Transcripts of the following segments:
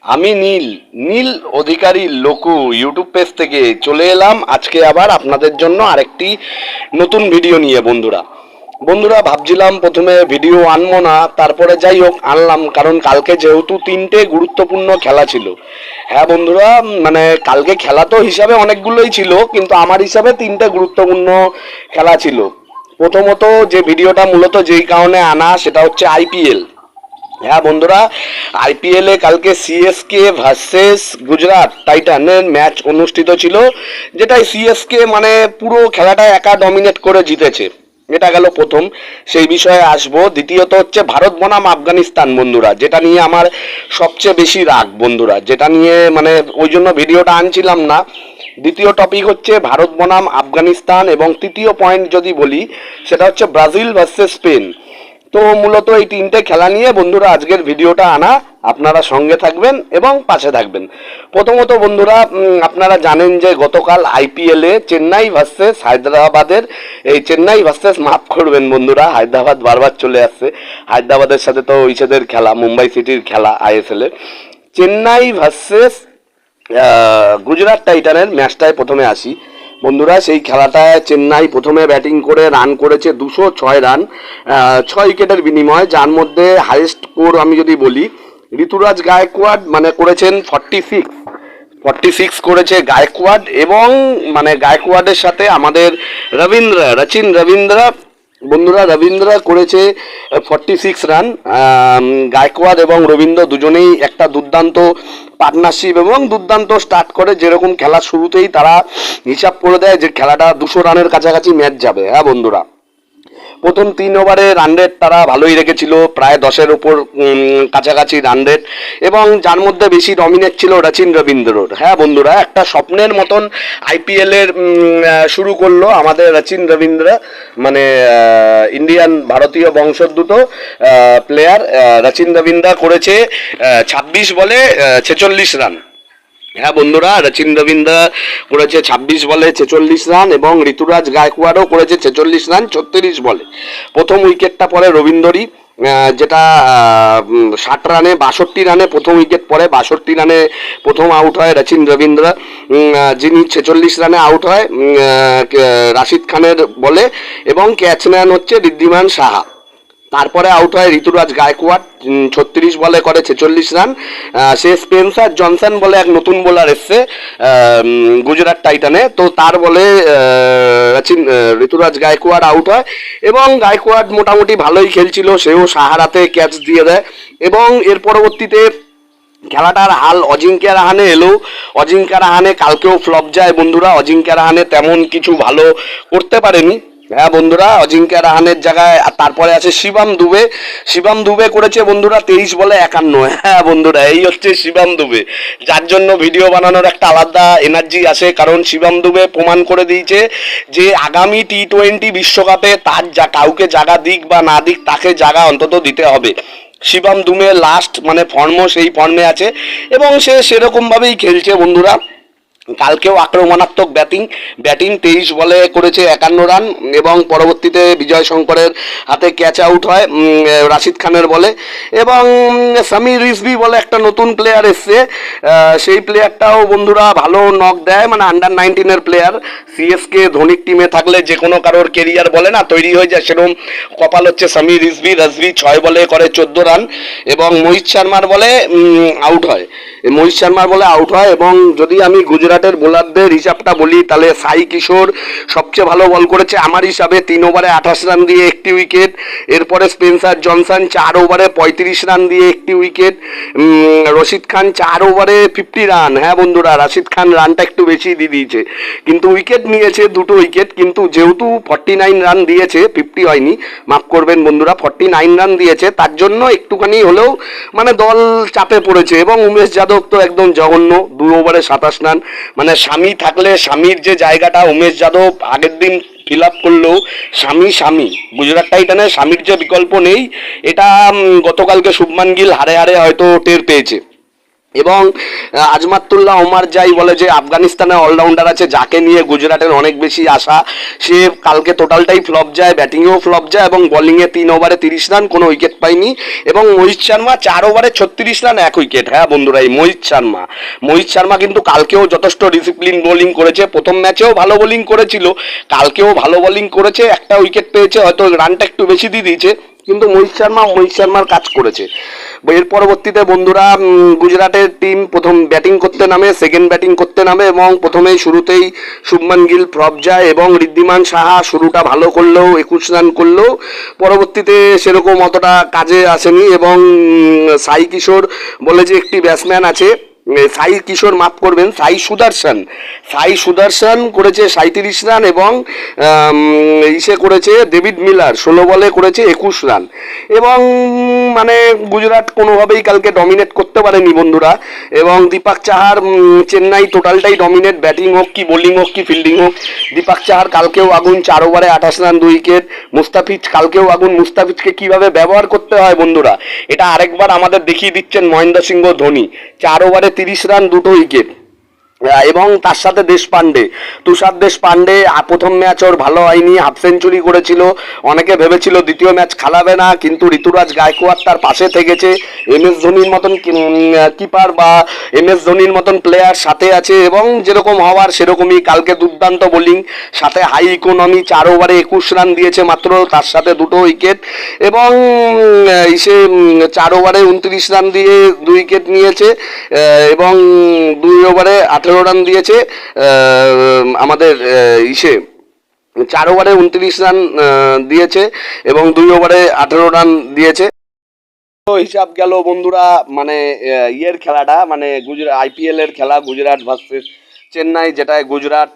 আমি নীল নীল অধিকারী লোকু YouTube page থেকে চলে এলাম আজকে আবার আপনাদের জন্য আরেকটি নতুন ভিডিও নিয়ে। বন্ধুরা ভাবছিলাম প্রথমে ভিডিও আনবো না, তারপরে যাই হোক আনলাম, কারণ কালকে যেহেতু তিনটে গুরুত্বপূর্ণ খেলা ছিল। হ্যাঁ বন্ধুরা, মানে কালকে খেলা তো হিসাবে অনেকগুলোই ছিল, কিন্তু আমার হিসাবে তিনটে গুরুত্বপূর্ণ খেলা ছিল। প্রথমত যে ভিডিওটা মূলত যেই কারণে আনা সেটা হচ্ছে আইপিএল। হ্যাঁ বন্ধুরা, আইপিএল এ কালকে সিএসকে ভার্সেস গুজরাট টাইটানের ম্যাচ অনুষ্ঠিত ছিল, যেটাই সিএসকে মানে পুরো খেলাটা একা ডমিনেট করে জিতেছে। এটা গেল প্রথম, সেই বিষয়ে আসবো। দ্বিতীয়ত হচ্ছে ভারত বনাম আফগানিস্তান বন্ধুরা, যেটা নিয়ে আমার সবচেয়ে বেশি রাগ বন্ধুরা, যেটা নিয়ে মানে ওই জন্য ভিডিওটা আনছিলাম না। দ্বিতীয় টপিক হচ্ছে ভারত বনাম আফগানিস্তান, এবং তৃতীয় পয়েন্ট যদি বলি সেটা হচ্ছে ব্রাজিল ভার্সেস স্পেন। তো মূলত এই তিনটে খেলা নিয়ে বন্ধুরা আজকের ভিডিওটা আনা, আপনারা সঙ্গে থাকবেন এবং পাশে থাকবেন। প্রথমত বন্ধুরা, আপনারা জানেন যে গতকাল আইপিএলে চেন্নাই ভার্সেস হায়দ্রাবাদের, এই চেন্নাই ভার্সেস, মাফ করবেন বন্ধুরা, হায়দ্রাবাদ বারবার চলে আসছে। হায়দ্রাবাদের সাথে তো ইসেদের খেলা, মুম্বাই সিটির খেলা আইএসএল এ। চেন্নাই ভার্সেস গুজরাট টাইটানের ম্যাচটায় প্রথমে আসি বন্ধুরা। সেই খেলাটায় চেন্নাই প্রথমে ব্যাটিং করে রান করেছে 206 রান 6 উইকেটের বিনিময়ে, যার মধ্যে হাইয়েস্ট স্কোর আমি যদি বলি ঋতুরাজ গায়কোয়াড মানে করেছেন 46 করেছে গায়কোয়াড, এবং মানে গায়কোয়াডের সাথে আমাদের রচিন রবীন্দ্র বন্ধুরা, রবীন্দ্র করেছে 46 রান। গায়কোয়াড এবং রবীন্দ্র দুজনেই একটা দুর্দান্ত পার্টনারশিপ এবং দুর্দান্ত স্টার্ট করে, যেরকম খেলা শুরুতেই তারা হিসাব করে দেয় যে খেলাটা 200 রানের কাছাকাছি ম্যাচ যাবে। হ্যাঁ বন্ধুরা, প্রথম 3 ওভারে রান রেট তারা ভালোই রেখেছিল, প্রায় 10-এর উপর কাছাকাছি রান রেট, এবং যার মধ্যে বেশি ডমিনেট ছিল রচিন রবীন্দ্রর। হ্যাঁ বন্ধুরা, একটা স্বপ্নের মতন আইপিএল এর শুরু করলো আমাদের রচিন রবীন্দ্র, মানে ইন্ডিয়ান ভারতীয় বংশোদ্ভূত প্লেয়ার রচিন রবীন্দ্র করেছে 26 বলে 46 রান। হ্যাঁ বন্ধুরা, রচিন রবীন্দ্র করেছে 26 বলে 46 রান, এবং ঋতুরাজ গায়কোয়াড়ও করেছে 46 রান 36 বলে। প্রথম উইকেটটা পড়ে রবীন্দ্রই, যেটা 60 রানে 62 রানে প্রথম উইকেট পড়ে। 62 রানে প্রথম আউট হয় রচিন রবীন্দ্র, যিনি 46 রানে আউট হয় রাশিদ খানের বলে, এবং ক্যাচ নেন হচ্ছে ঋদ্ধিমান সাহা। তারপরে আউট হয় ঋতুরাজ গায়কোয়াড়, 36 বলে করে 46 রান। সে স্পেন্সার জনসন বলে এক নতুন বোলার এসছে গুজরাট টাইটানে, তো তার বলে ঋতুরাজ গায়কোয়াড় আউট হয়, এবং গায়কোয়াড় মোটামুটি ভালোই খেলছিল, সেও সাহারাতে ক্যাচ দিয়ে দেয়। এবং এর পরবর্তীতে খেলাটার হাল অজিঙ্ক্য রাহানে এলো। অজিঙ্ক্য রাহানে কালকেও ফ্লপ যায় বন্ধুরা, অজিঙ্ক্য রাহানে তেমন কিছু ভালো করতে পারেনি। হ্যাঁ বন্ধুরা, অজিঙ্ক্য রাহানের জায়গায় তারপরে আছে শিবম দুবে করেছে বন্ধুরা 23 বলে 51। হ্যাঁ বন্ধুরা, এই হচ্ছে শিবম দুবে, যার জন্য ভিডিও বানানোর একটা আলাদা এনার্জি আসে, কারণ শিবম দুবে প্রমাণ করে দিয়েছে যে আগামী টি20 বিশ্বকাপে তার যা কাউকে জায়গা দিক বা না দিক, তাকে জায়গা অন্তত দিতে হবে। শিবম দুবে লাস্ট মানে ফর্মও সেই ফর্মে আছে, এবং সে সেরকমভাবেই খেলছে বন্ধুরা। কালকেও আক্রমণাত্মক ব্যাটিং 23 বলে করেছে 51 রান, এবং পরবর্তীতে বিজয় শঙ্করের হাতে ক্যাচ আউট হয় রাশিদ খানের বলে। এবং সামির রিজভি বলে একটা নতুন প্লেয়ার এসছে, সেই প্লেয়ারটাও বন্ধুরা ভালো নক দেয়, মানে আন্ডার 19-এর প্লেয়ার। সিএসকে ধোনির টিমে থাকলে যে কোনো কারোর কেরিয়ার বলে না তৈরি হয়ে যায়, সেরকম কপাল হচ্ছে সামির রিজভি। 6 বলে করে 14 রান, এবং মোহিত শর্মার বলে আউট হয়। এবং যদি আমি গুজরাটের বোলারদের হিসাবটা বলি, তাহলে সাই কিশোর সবচেয়ে ভালো বল করেছে আমার হিসাবে, 3 ওভারে 28 রান দিয়ে 1টি উইকেট। এরপরে স্পেন্সার জনসন 4 ওভারে 35 রান দিয়ে 1টি উইকেট। রশিদ খান 4 ওভারে 50 রান। হ্যাঁ বন্ধুরা, রশিদ খান রানটা একটু বেশি দিয়ে দিয়েছে, কিন্তু উইকেট নিয়েছে 2টো উইকেট, কিন্তু যেহেতু 49 রান দিয়েছে, 50 হয়নি, মাফ করবেন বন্ধুরা, 49 রান দিয়েছে, তার জন্য একটুখানি হলেও মানে দল চাপে পড়েছে। এবং উমেশ যাদব তো একদম জঘন্য, 2 ওভারে 27 রান। মানে স্বামী থাকলে স্বামীর যে জায়গাটা উমেশ যাদব আগের দিন ফিল আপ করলেও, স্বামী গুজরাট টাইটানের স্বামীর যে বিকল্প নেই, এটা গতকালকে শুভমান গিল হারে হয়তো টের পেয়েছে। এবং আজমাতুল্লাহ ওমার যাই বলে যে আফগানিস্তানের অলরাউন্ডার আছে যাকে নিয়ে গুজরাটের অনেক বেশি আশা, সে কালকে টোটালটাই ফ্লপ যায়, ব্যাটিংয়েও ফ্লপ যায় এবং বলিংয়ে 3 ওভারে 30 রান, কোনো উইকেট পায়নি। এবং মোহিত শর্মা 4 ওভারে 36 রান, 1 উইকেট। হ্যাঁ বন্ধুরা, এই মোহিত শর্মা কিন্তু কালকেও যথেষ্ট ডিসিপ্লিন বোলিং করেছে, প্রথম ম্যাচেও ভালো বোলিং করেছিল, কালকেও ভালো বোলিং করেছে, একটা উইকেট পেয়েছে, হয়তো রানটা একটু বেশি দিয়ে দিয়েছে, কিন্তু মোহিত শর্মার কাজ করেছে। এর পরবর্তীতে বন্ধুরা গুজরাটের টিম প্রথম ব্যাটিং করতে নামে, সেকেন্ড ব্যাটিং করতে নামে এবং প্রথমেই শুরুতেই শুভমান গিল ফ্লপ যায় এবং ঋদ্ধিমান সাহা শুরুটা ভালো করলেও 21 রান করলেও পরবর্তীতে সেরকম অতটা কাজে আসেনি। এবং সাই কিশোর বলে যে একটি ব্যাটসম্যান আছে, সাই কিশোর মাফ করবেন, সাই সুদর্শন করেছে 37 রান এবং ইসে করেছে ডেভিড মিলার 16 বলে করেছে 21 রান। এবং মানে গুজরাট কোনোভাবেই কালকে ডমিনেট করতে পারেনি বন্ধুরা। এবং দীপক চাহার চেন্নাই টোটালটাই ডমিনেট, ব্যাটিং হোক কি বোলিং হোক কি ফিল্ডিং হোক। দীপক চাহার কালকেও আগুন, 4 ওভারে 28 রান, 2 উইকেট। মুস্তাফিজ কালকেও আগুন, মুস্তাফিজকে কিভাবে ব্যবহার করতে হয় বন্ধুরা এটা আরেকবার আমাদের দেখিয়ে দিচ্ছেন মহেন্দ্র সিংহ ধোনি। 4 ওভারে 30 রান, 2 উইকেট। এবং তার সাথে তুষার দেশপান্ডে প্রথম ম্যাচ ওর ভালো হয়নি, হাফ সেঞ্চুরি করেছিল, অনেকে ভেবেছিল দ্বিতীয় ম্যাচ খেলাবে না, কিন্তু ঋতুরাজ গায়কোয়াড় তার পাশে থেকেছে। MS ধোনির মতন কিপার বা MS ধোনির মতন প্লেয়ার সাথে আছে এবং যেরকম হওয়ার সেরকমই কালকে দুর্দান্ত বোলিং, সাথে হাই ইকোনমি। 4 ওভারে 21 রান দিয়েছে মাত্র, তার সাথে 2 উইকেট। এবং ইসে 4 ওভারে 29 রান দিয়ে 2 উইকেট নিয়েছে এবং 2 ওভারে 18 রান দিয়েছে আমাদের ইসে 4 ওভারে 29 রান দিয়েছে এবং 2 ওভারে 18 রান দিয়েছে। তো হিসাব গেল বন্ধুরা, মানে ইয়ের খেলাটা, মানে IPL এর খেলা গুজরাট ভার্সেস চেন্নাই, যেটায় গুজরাট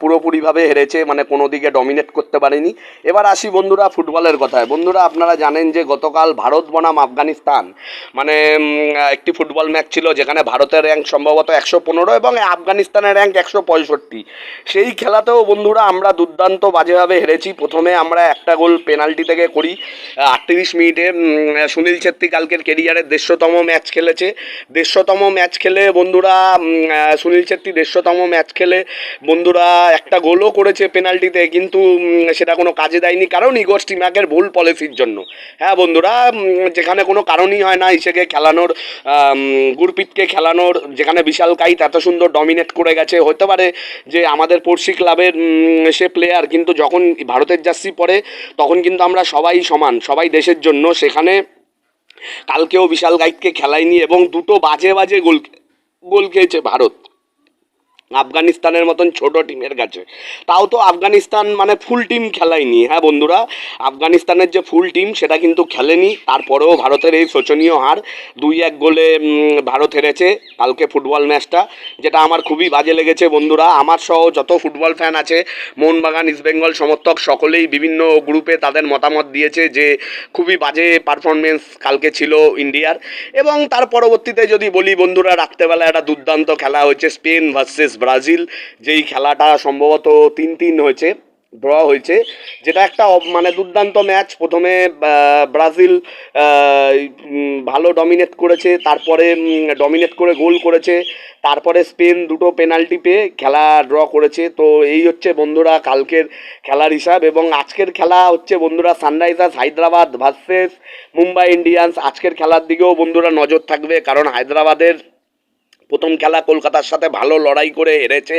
পুরোপুরিভাবে হেরেছে, মানে কোনো দিকে ডমিনেট করতে পারেনি। এবার আসি বন্ধুরা ফুটবলের কথায়। বন্ধুরা আপনারা জানেন যে গতকাল ভারত বনাম আফগানিস্তান, মানে একটি ফুটবল ম্যাচ ছিল যেখানে ভারতের র্যাঙ্ক সম্ভবত 115 এবং আফগানিস্তানের র্যাঙ্ক 165। সেই খেলাতেও বন্ধুরা আমরা দুর্দান্ত বাজেভাবে হেরেছি। প্রথমে আমরা একটা গোল পেনাল্টি থেকে করি 38 মিনিটে। সুনীল ছেত্রী কালকের কেরিয়ারের 150তম ম্যাচ খেলেছে। 150তম ম্যাচ খেলে বন্ধুরা সুনীল ছেত্রী 150তম ম্যাচ খেলে বন্ধুরা একটা গোলও করেছে পেনাল্টিতে, কিন্তু সেটা কোনো কাজে দেয়নি, কারণ ইগর স্টিমাকের ভুল পলিসির জন্য। হ্যাঁ বন্ধুরা, যেখানে কোনো কারণই হয় না ইসেকে খেলানোর, গুরপ্রীতকে খেলানোর, যেখানে বিশাল কাইত এত সুন্দর ডমিনেট করে গেছে। হতে পারে যে আমাদের পড়শি ক্লাবের সে প্লেয়ার, কিন্তু যখন ভারতের জার্সি পরে তখন কিন্তু আমরা সবাই সমান, সবাই দেশের জন্য। সেখানে কালকেও বিশাল গাইতকে খেলায়নি এবং দুটো বাজে বাজে গোল খেয়েছে ভারত আফগানিস্তানের মতন ছোট টিমের কাছে। তাও তো আফগানিস্তান মানে ফুল টিম খেলায়নি। হ্যাঁ বন্ধুরা, আফগানিস্তানের যে ফুল টিম সেটা কিন্তু খেলেনি, তারপরেও ভারতের এই শোচনীয় হার। 2-1 গোলে ভারত হেরেছে কালকে ফুটবল ম্যাচটা, যেটা আমার খুবই বাজে লেগেছে বন্ধুরা। আমার সহ যত ফুটবল ফ্যান আছে, মোহনবাগান, ইস্টবেঙ্গল সমর্থক, সকলেই বিভিন্ন গ্রুপে তাদের মতামত দিয়েছে যে খুবই বাজে পারফরমেন্স কালকে ছিল ইন্ডিয়ার। এবং তার পরবর্তীতে যদি বলি বন্ধুরা, রাত্রেবেলা একটা দুর্দান্ত খেলা হয়েছে স্পেন ভার্সেস ব্রাজিল, যেই খেলাটা সম্ভবত 3-3 হয়েছে, ড্র হয়েছে, যেটা একটা মানে দুর্দান্ত ম্যাচ। প্রথমে ব্রাজিল ভালো ডমিনেট করেছে, তারপরে ডমিনেট করে গোল করেছে, তারপরে স্পেন দুটো পেনাল্টি পেয়ে খেলা ড্র করেছে। তো এই হচ্ছে বন্ধুরা কালকের খেলার হিসাব। এবং আজকের খেলা হচ্ছে বন্ধুরা Sunrisers Hyderabad versus Mumbai Indians. আজকের খেলার দিকেও বন্ধুরা নজর থাকবে, কারণ হায়দ্রাবাদের প্রথম খেলা কলকাতার সাথে ভালো লড়াই করে হেরেছে।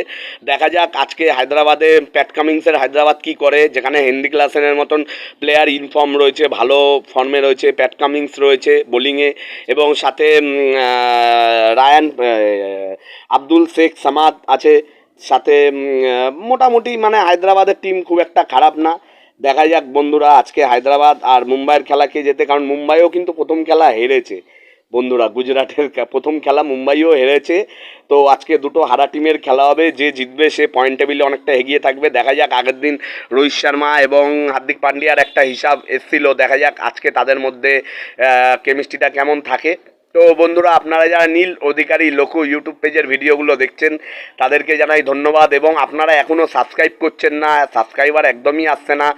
দেখা যাক আজকে হায়দ্রাবাদে প্যাট কামিংসের হায়দ্রাবাদ কী করে, যেখানে হেনরি ক্লাসেনের মতন প্লেয়ার ইনফর্ম রয়েছে, ভালো ফর্মে রয়েছে, প্যাট কামিংস রয়েছে বোলিংয়ে, এবং সাথে রায়ান আব্দুল শেখ সামাদ আছে সাথে। মোটামুটি মানে হায়দ্রাবাদের টিম খুব একটা খারাপ না। দেখা যাক বন্ধুরা আজকে হায়দ্রাবাদ আর মুম্বাইয়ের খেলা কে যেতে, কারণ মুম্বাইও কিন্তু প্রথম খেলা হেরেছে বন্ধুরা। গুজরাটের প্রথম খেলা মুম্বাইও হেরেছে। তো আজকে দুটো হারা টিমের খেলা হবে, যে জিতবে সে পয়েন্ট টেবিলে অনেকটা এগিয়ে থাকবে। দেখা যাক, আগের দিন রোহিত শর্মা এবং হার্দিক পান্ডিয়ার একটা হিসাব এসছিল, দেখা যাক আজকে তাদের মধ্যে কেমিস্ট্রিটা কেমন থাকে। তো বন্ধুরা, আপনারা যারা নীল অধিকারী লোকু ইউটিউব পেজের ভিডিওগুলো দেখছেন তাদেরকে জানাই ধন্যবাদ, এবং আপনারা এখনও সাবস্ক্রাইব করছেন না, সাবস্ক্রাইবার একদমই আসছে না।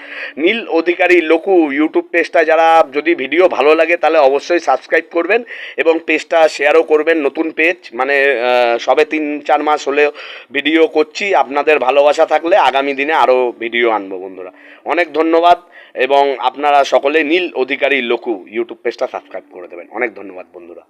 নীল অধিকারী লোকু ইউটিউব পেজটা যারা, যদি ভিডিও ভালো লাগে তাহলে অবশ্যই সাবস্ক্রাইব করবেন এবং পেজটা শেয়ারও করবেন। নতুন পেজ, মানে সবে 3-4 মাস হলেও ভিডিও করছি। আপনাদের ভালোবাসা থাকলে আগামী দিনে আরও ভিডিও আনবো বন্ধুরা। অনেক ধন্যবাদ, এবং আপনারা সকলে নীল অধিকারী লোকু ইউটিউব পেজটা সাবস্ক্রাইব করে দেবেন। অনেক ধন্যবাদ বন্ধুরা।